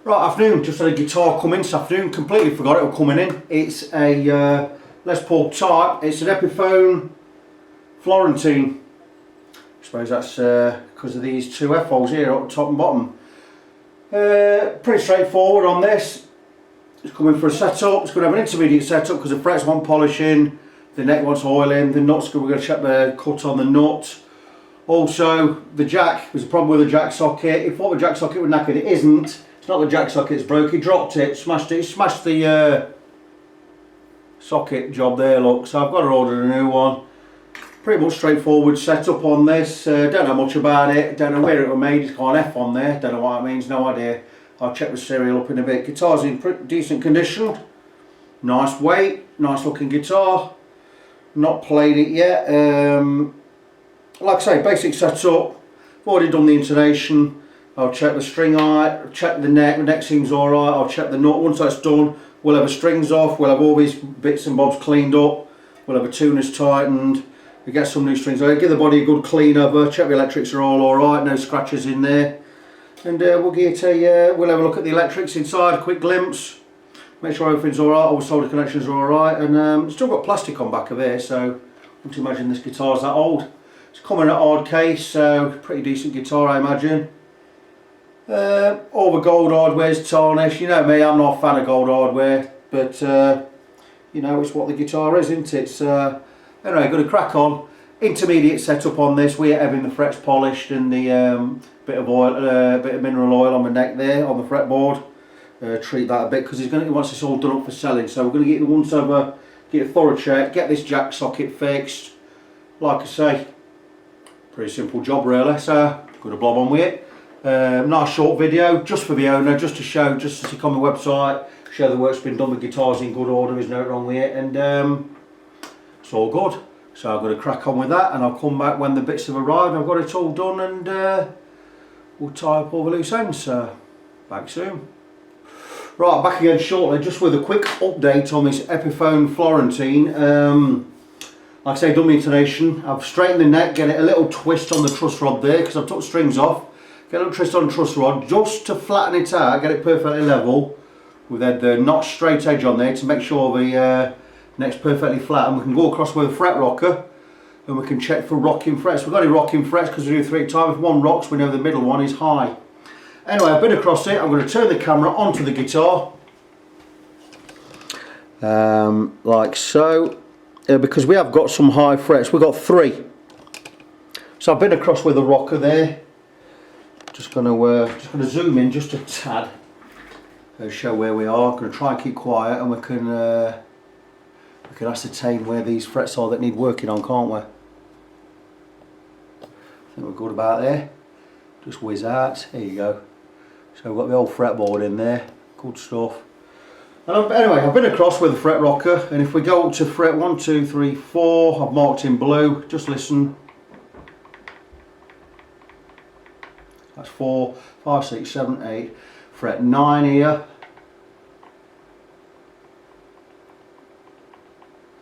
Right, afternoon, just had a guitar come in this afternoon, completely forgot it was coming in. It's a Les Paul type, it's an Epiphone Florentine. I suppose that's because of these two F holes here at the top and bottom. Pretty straightforward on this. It's coming for a setup, it's going to have an intermediate setup because the frets want polishing, the neck wants oiling, the nuts, we're going to check the cut on the nut. Also, the jack, there's a problem with the jack socket. If thought the jack socket was knackered, it isn't. It's not the jack socket, it's broke. He dropped it, smashed it, he smashed the socket job there, look. So I've got to order a new one. Pretty much straightforward setup on this. Don't know much about it, don't know where it was made. It's got an F on there, don't know what it means, no idea. I'll check the serial up in a bit. Guitar's in pretty decent condition. Nice weight, nice looking guitar. Not played it yet. Like I say, basic setup. I've already done the intonation. I'll check the string height, check the neck seems alright, I'll check the nut. Once that's done, we'll have the strings off, we'll have all these bits and bobs cleaned up, we'll have the tuners tightened, we get some new strings. I'll give the body a good clean over, check the electrics are all alright, no scratches in there. And we'll have a look at the electrics inside, a quick glimpse, make sure everything's alright, all the solder connections are alright, and still got plastic on back of here, so I want to imagine this guitar's that old. It's coming at hard case, so pretty decent guitar I imagine. All the gold hardware's tarnished. You know me, I'm not a fan of gold hardware, but you know, it's what the guitar is, isn't it? So anyway, going to crack on. Intermediate setup on this. We're having the frets polished and the bit of mineral oil on the neck there on the fretboard. Treat that a bit because he wants this all done up for selling. So we're going to get the once over, get a thorough check, get this jack socket fixed. Like I say, pretty simple job really. So going to blob on with it. Nice short video just for the owner, just to show, just to stick on the website, show the work's been done, the guitar's in good order, there's no wrong with it, and it's all good. So I'm going to crack on with that and I'll come back when the bits have arrived, I've got it all done, and we'll tie up all the loose ends. So back soon. Right, back again shortly, just with a quick update on this Epiphone Florentine. Like I say, done the intonation, I've straightened the neck, get it a little twist on the truss rod there because I've took the strings off. Get a little twist on the truss rod just to flatten it out, get it perfectly level with the notch straight edge on there to make sure the neck's perfectly flat, and we can go across with a fret rocker and we can check for rocking frets. We've got any rocking frets because we do 3 at a time. If one rocks, we know the middle one is high. Anyway, I've been across it, I'm going to turn the camera onto the guitar like so, because we have got some high frets, we've got 3. So I've been across with a rocker there. Just going to zoom in just a tad, show where we are. Going to try and keep quiet, and we can ascertain where these frets are that need working on, can't we? I think we're good about there. Just whiz out. There you go. So we've got the old fretboard in there. Good stuff. And anyway, I've been across with the fret rocker, and if we go up to fret 1, 2, 3, 4, I've marked in blue. Just listen. That's 4, 5, 6, 7, 8, fret 9 here.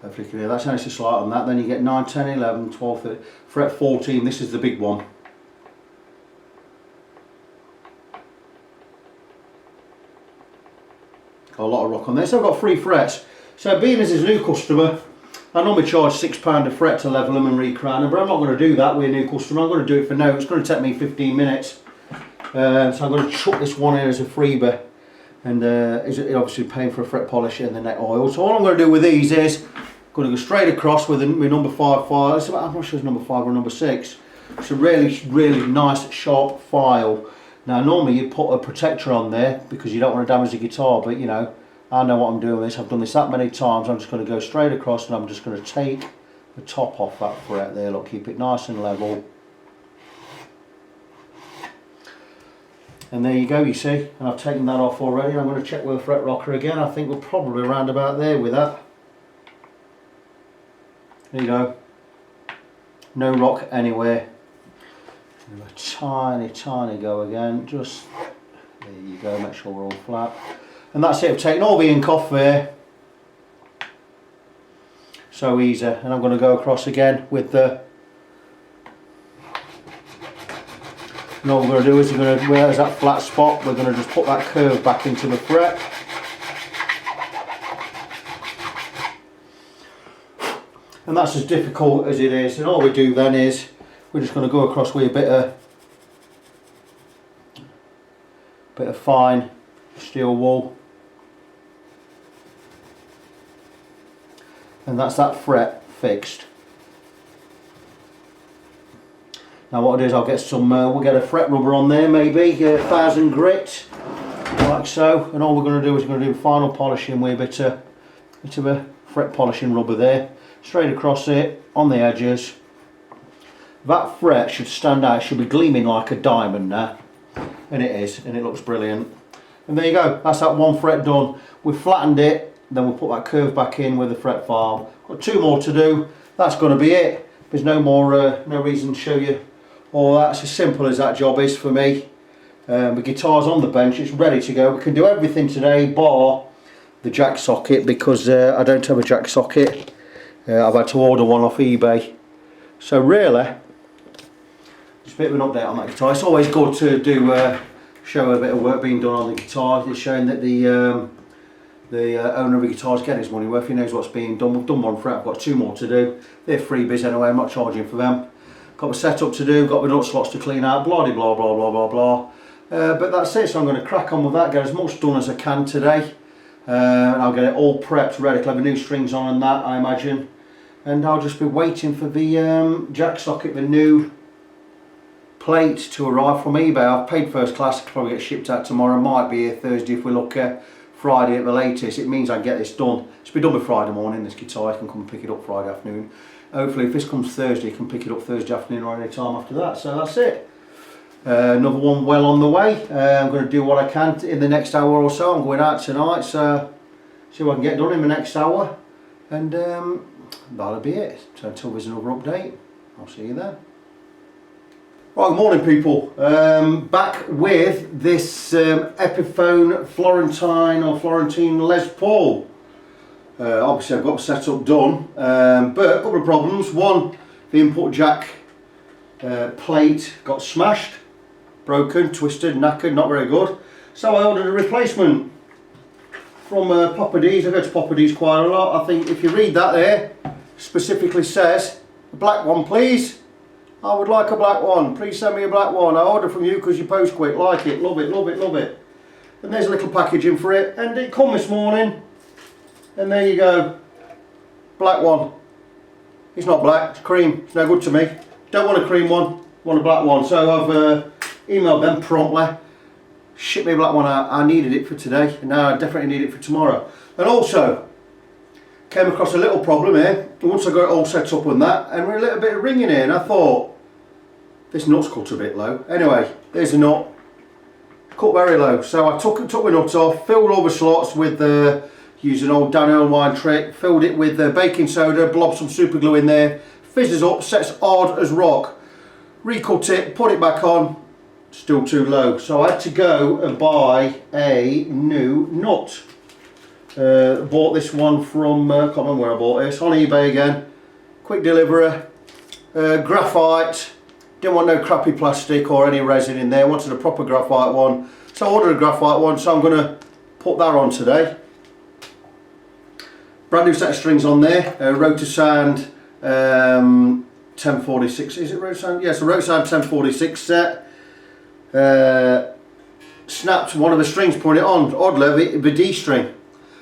Hopefully you can hear that's only just slight on that. Then you get 9, 10, 11, 12, 13, fret 14, this is the big one. Got a lot of rock on there. So I've got 3 frets. So being as a new customer, I normally charge £6 a fret to level them and recrown them, but I'm not going to do that with a new customer. I'm going to do it for now. It's going to take me 15 minutes. So I'm going to chuck this one in as a freebie, and obviously paying for a fret polish and the neck oil. So all I'm going to do with these is going to go straight across with my number 5 file. It's about, I'm not sure it's number 5 or number 6. It's a really nice sharp file. Now normally you put a protector on there because you don't want to damage the guitar, but you know, I know what I'm doing with this. I've done this that many times. I'm just going to go straight across and I'm just going to take the top off that fret there. Look, keep it nice and level. And there you go, you see, and I've taken that off already. I'm going to check with the fret rocker again. I think we're probably around about there with that. There you go. No rock anywhere. Give a tiny go again. Just, there you go, make sure we're all flat. And that's it, I've taken all the ink off there. So easy. And I'm going to go across again with the And all we're going to do is where there's that flat spot, we're going to just put that curve back into the fret. And that's as difficult as it is. And all we do then is we're just going to go across with a bit of fine steel wool. And that's that fret fixed. Now what I'll do is I'll get some, we'll get a fret rubber on there, maybe 1000 grit, like so. And all we're going to do is we're going to do final polishing with a bit of a fret polishing rubber there, straight across it, on the edges. That fret should stand out, it should be gleaming like a diamond now. And it is, and it looks brilliant. And there you go, that's that one fret done. We've flattened it, then we'll put that curve back in with the fret file. Got 2 more to do, that's going to be it. There's no more, no reason to show you all that. It's as simple as that job is for me. The guitar's on the bench, it's ready to go. We can do everything today bar the jack socket, because I don't have a jack socket. I've had to order one off eBay. So really, just a bit of an update on that guitar. It's always good to do show a bit of work being done on the guitar. It's showing that the owner of the guitar is getting his money worth. He knows what's being done. We've done one fret, I've got 2 more to do. They're freebies anyway, I'm not charging for them. Got my setup to do, got my nut slots to clean out, blah blah blah blah blah blah. But that's it, so I'm going to crack on with that, get as much done as I can today. And I'll get it all prepped, ready. I'll have the new strings on and that, I imagine. And I'll just be waiting for the jack socket, the new plate to arrive from eBay. I've paid first class, it'll probably get shipped out tomorrow, might be here Thursday if we look Friday at the latest. It means I can get this done. It's be done by Friday morning, this guitar. I can come and pick it up Friday afternoon. Hopefully if this comes Thursday, you can pick it up Thursday afternoon or any time after that. So that's it. Another one well on the way. I'm going to do what I can in the next hour or so. I'm going out tonight, so see what I can get done in the next hour. And that'll be it. So until there's another update, I'll see you then. Right, good morning people. Back with this Epiphone Florentine Les Paul. Obviously I've got the setup done, but a couple of problems. One, the input jack plate got smashed, broken, twisted, knackered, not very good. So I ordered a replacement from Papa D's. I go to Papa D's quite a lot. I think if you read that there, specifically says, a black one please. I would like a black one, please send me a black one. I order from you because you post quick, like it, love it, love it, love it. And there's a little packaging for it, and it come this morning. And there you go, black one. It's not black, it's cream, it's no good to me. Don't want a cream one, want a black one. So I've emailed them promptly, ship me a black one out. I needed it for today, and now I definitely need it for tomorrow. And also, came across a little problem here, once I got it all set up and that, and we're a little bit of ringing here, and I thought, this nut's cut a bit low. Anyway, there's the nut, cut very low. So I took my nut off, filled all the slots with using an old Dan Irwine trick, filled it with baking soda, blobbed some super glue in there, fizzes up, sets hard as rock. Recut it, put it back on, still too low. So I had to go and buy a new nut. Bought this one from, I can't remember where I bought this, on eBay again. Quick delivery, graphite. Didn't want no crappy plastic or any resin in there, wanted a proper graphite one. So I ordered a graphite one, so I'm going to put that on today. Brand new set of strings on there, Rotor Sound 1046, is it Rotor Sound? Yes, a Rotor Sound 1046 set. Snapped one of the strings, put it on, oddly, the D string.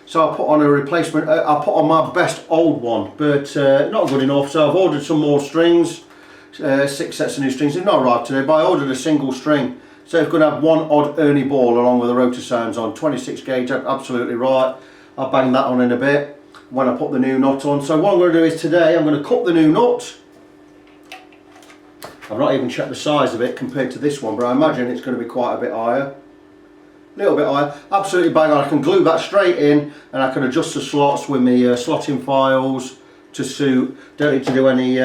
So I put on a replacement, I put on my best old one, but not good enough, so I've ordered some more strings. 6 sets of new strings. They've not arrived today, but I ordered a single string, so it's going to have one odd Ernie ball along with the Rotor Sounds on. 26 gauge, absolutely right. I'll bang that on in a bit when I put the new nut on. So what I'm going to do is today I'm going to cut the new nut. I've not even checked the size of it compared to this one, but I imagine it's going to be quite a bit higher. A little bit higher, absolutely bang on. I can glue that straight in, and I can adjust the slots with my slotting files to suit. Don't need to do any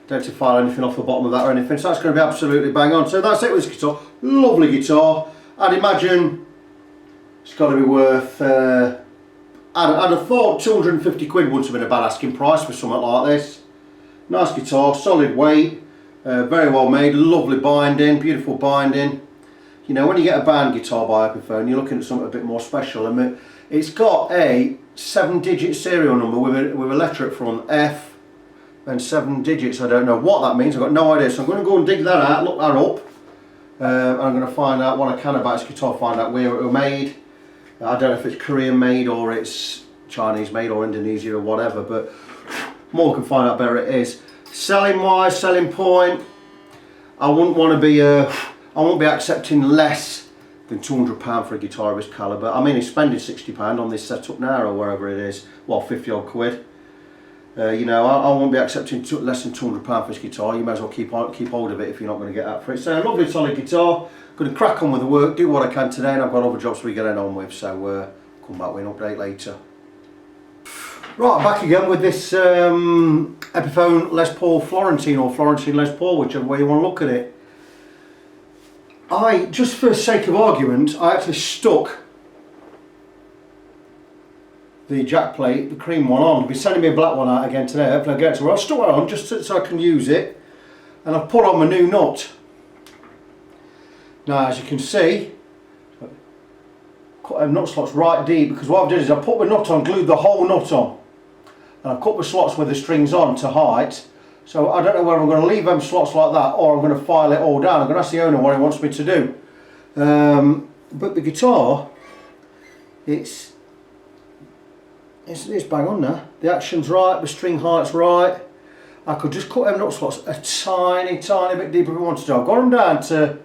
don't have to file anything off the bottom of that or anything, so that's going to be absolutely bang on. So that's it with this guitar. Lovely guitar. I'd imagine it's got to be worth, I'd have thought 250 quid wouldn't have been a bad asking price for something like this. Nice guitar, solid weight, Very well made, lovely binding, beautiful binding. You know, when you get a band guitar by Epiphone, you're looking at something a bit more special. I mean, it's got a 7-digit serial number with a letter at front, F, and 7 digits. I don't know what that means, I've got no idea. So I'm going to go and dig that out, look that up. And I'm going to find out what I can about this guitar, find out where it was made. I don't know if it's Korean made or it's Chinese made or Indonesia or whatever, but more I can find out, better it is. Selling wise, selling point, I wouldn't want to be I won't be accepting less than £200 for a guitar of this calibre. I mean, he's spending £60 on this setup now or wherever it is, well, 50 odd quid. You know, I won't be accepting less than £200 for this guitar. You may as well keep hold of it if you're not going to get that for it. So, a lovely solid guitar. Going to crack on with the work, do what I can today, and I've got other jobs to be getting on with. So, come back with an update later. Right, back again with this Epiphone Les Paul Florentine, or Florentine Les Paul, whichever way you want to look at it. Just for the sake of argument, I actually stuck the jack plate, the cream one on. They'll be sending me a black one out again today, hopefully I get it to where I've stuck it on just so I can use it, and I've put on my new nut. Now, as you can see, cut them nut slots right deep, because what I've done is I put my nut on, glued the whole nut on, and I've cut the slots with the strings on to height. So I don't know whether I'm going to leave them slots like that or I'm going to file it all down. I'm going to ask the owner what he wants me to do. But the guitar, it's bang on there. The action's right, the string height's right. I could just cut them nut slots a tiny bit deeper if I wanted to. I've got them down to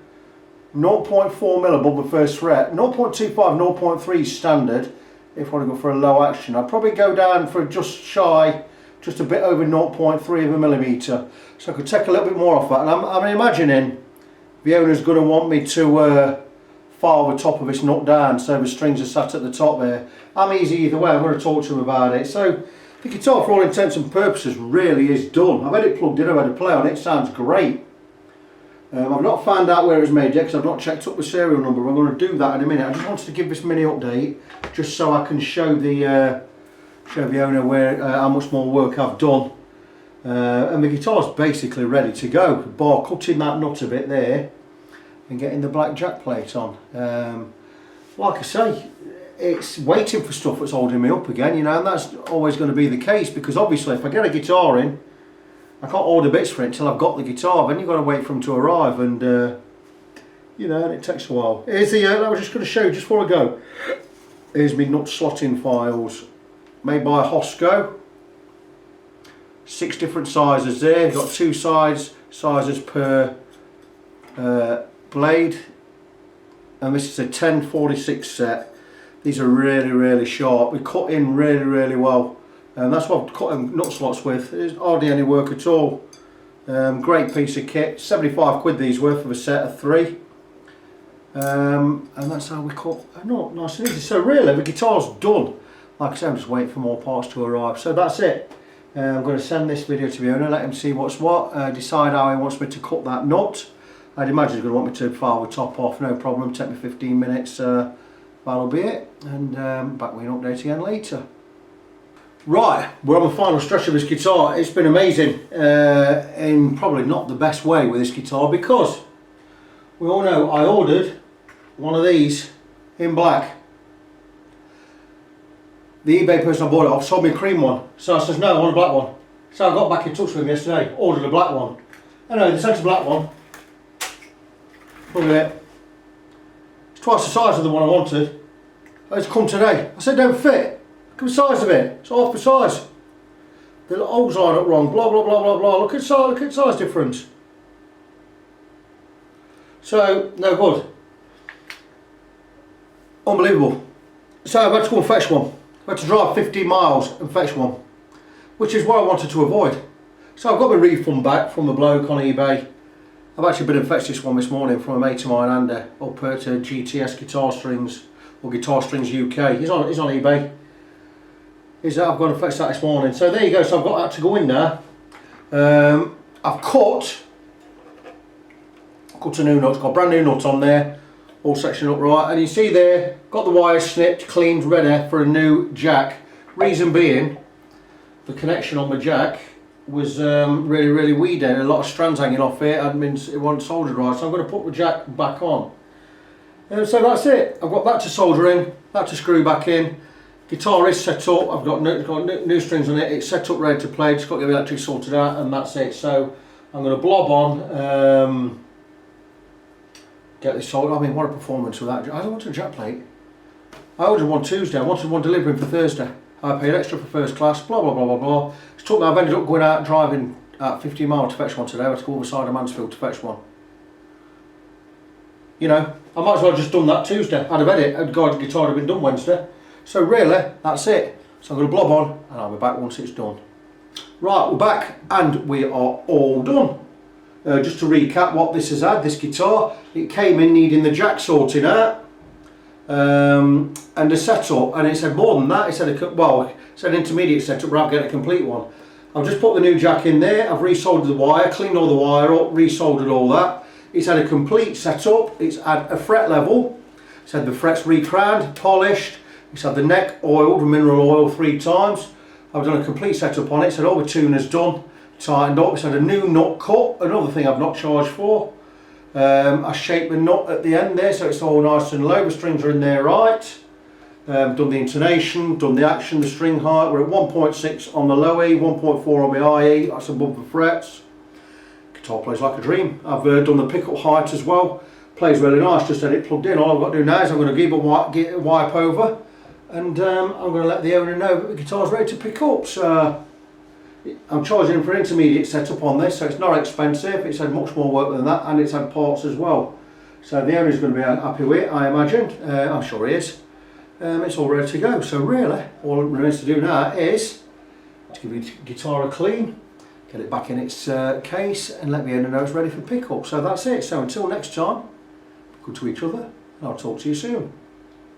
0.4mm above the first fret. 0.25, 0.3 standard if I want to go for a low action. I'd probably go down for just a bit over 0.3mm, so I could take a little bit more off that. And I'm imagining the owner's going to want me to file the top of this nut down so the strings are sat at the top there. I'm easy either way, I'm going to talk to him about it. So the guitar, for all intents and purposes, really is done. I've had it plugged in, I've had a play on it, it sounds great. I've not found out where it's made yet because I've not checked up the serial number. I'm going to do that in a minute. I just wanted to give this mini update just so I can show the owner how much more work I've done, and the guitar's basically ready to go, bar cutting that nut a bit there and getting the black jack plate on. Like I say, it's waiting for stuff that's holding me up again, you know, and that's always going to be the case, because obviously if I get a guitar in, I can't order bits for it until I've got the guitar. Then you've got to wait for them to arrive, and you know, and it takes a while. Here's the I was just going to show you just before I go. Here's my nut slotting files, made by Hosco. 6 different sizes there. You've got 2 sizes per blade, and this is a 1046 set. These are really sharp. We cut in really well, and that's what I've cut them nut slots with. There's hardly any work at all. Great piece of kit. 75 quid these worth of a set of 3. And that's how we cut a nut, nice and easy. So really the guitar's done. Like I said, I'm just waiting for more parts to arrive. So that's it. I'm going to send this video to the owner, let him see what's what, decide how he wants me to cut that nut. I'd imagine he's going to want me to file the top off, no problem, take me 15 minutes, that'll be it. And back with an update again later. Right, we're on the final stretch of this guitar. It's been amazing, in probably not the best way with this guitar, because we all know I ordered one of these in black. The eBay person I bought it off sold me a cream one, so I says no, I want a black one. So I got back in touch with him yesterday, ordered a black one. Anyway, they sent a black one. Look at it. It's twice the size of the one I wanted. It's come today. I said don't fit. Look at the size of it. It's half the size. The little holes line up wrong. Blah blah blah blah blah. Look at size difference. So no good. Unbelievable. So I've had to go and fetch one. I had to drive 15 miles and fetch one, which is what I wanted to avoid. So I've got my refund back from the bloke on eBay. I've actually been and fetched this one this morning from a mate of mine, Andy, up at GTS Guitar Strings, or Guitar Strings UK. He's on eBay. I've gone and fetched that this morning. So there you go. So I've got that to go in there. I've cut a new nut. It's got a brand new nut on there, all sectioned up right, and you see there, got the wires snipped, cleaned, ready for a new jack. Reason being, the connection on the jack was really weedy, a lot of strands hanging off it, it wasn't soldered right, so I'm going to put the jack back on. So that's it, I've got that to solder in, that to screw back in. Guitar is set up, I've got new strings on it, it's set up ready to play, just got to get the electric sorted out, and that's it. So I'm going to blob on, get this soldered. I mean, what a performance with that. I don't want a jack plate. I ordered one Tuesday, I wanted one delivering for Thursday. I paid extra for first class, blah blah blah blah blah. It's took me, I've ended up going out driving at 50 miles to fetch one today. I had to go over the side of Mansfield to fetch one. You know, I might as well have just done that Tuesday. I'd have had it, the guitar had been done Wednesday. So really, that's it. So I'm going to blob on and I'll be back once it's done. Right, we're back and we are all done. Just to recap what this has had, this guitar, it came in needing the jack sorting out. And the setup, and it said more than that, it said intermediate setup, but I've got a complete one. I've just put the new jack in there, I've resoldered the wire, cleaned all the wire up, resoldered all that. It's had a complete setup, it's had a fret level, it's had the frets recrowned, polished, it's had the neck oiled with mineral oil 3 times. I've done a complete setup on it, it's had all the tuners done, tightened up, it's had a new nut cut, another thing I've not charged for. I shaped the nut at the end there so it's all nice and low, the strings are in there right. Done the intonation, done the action, the string height, we're at 1.6 on the low E, 1.4 on the high E, that's above the frets. Guitar plays like a dream. I've done the pickup height as well, plays really nice, just had it plugged in. All I've got to do now is I'm going to give a wipe over and I'm going to let the owner know that the guitar's ready to pick up. So I'm charging him for an intermediate setup on this, so it's not expensive, it's had much more work than that, and it's had parts as well. So the owner's going to be happy with it, I imagine. I'm sure he is. It's all ready to go, so really all it remains to do now is to give the guitar a clean, get it back in its case, and let the owner know it's ready for pickup. So that's it. So until next time, good to each other, and I'll talk to you soon.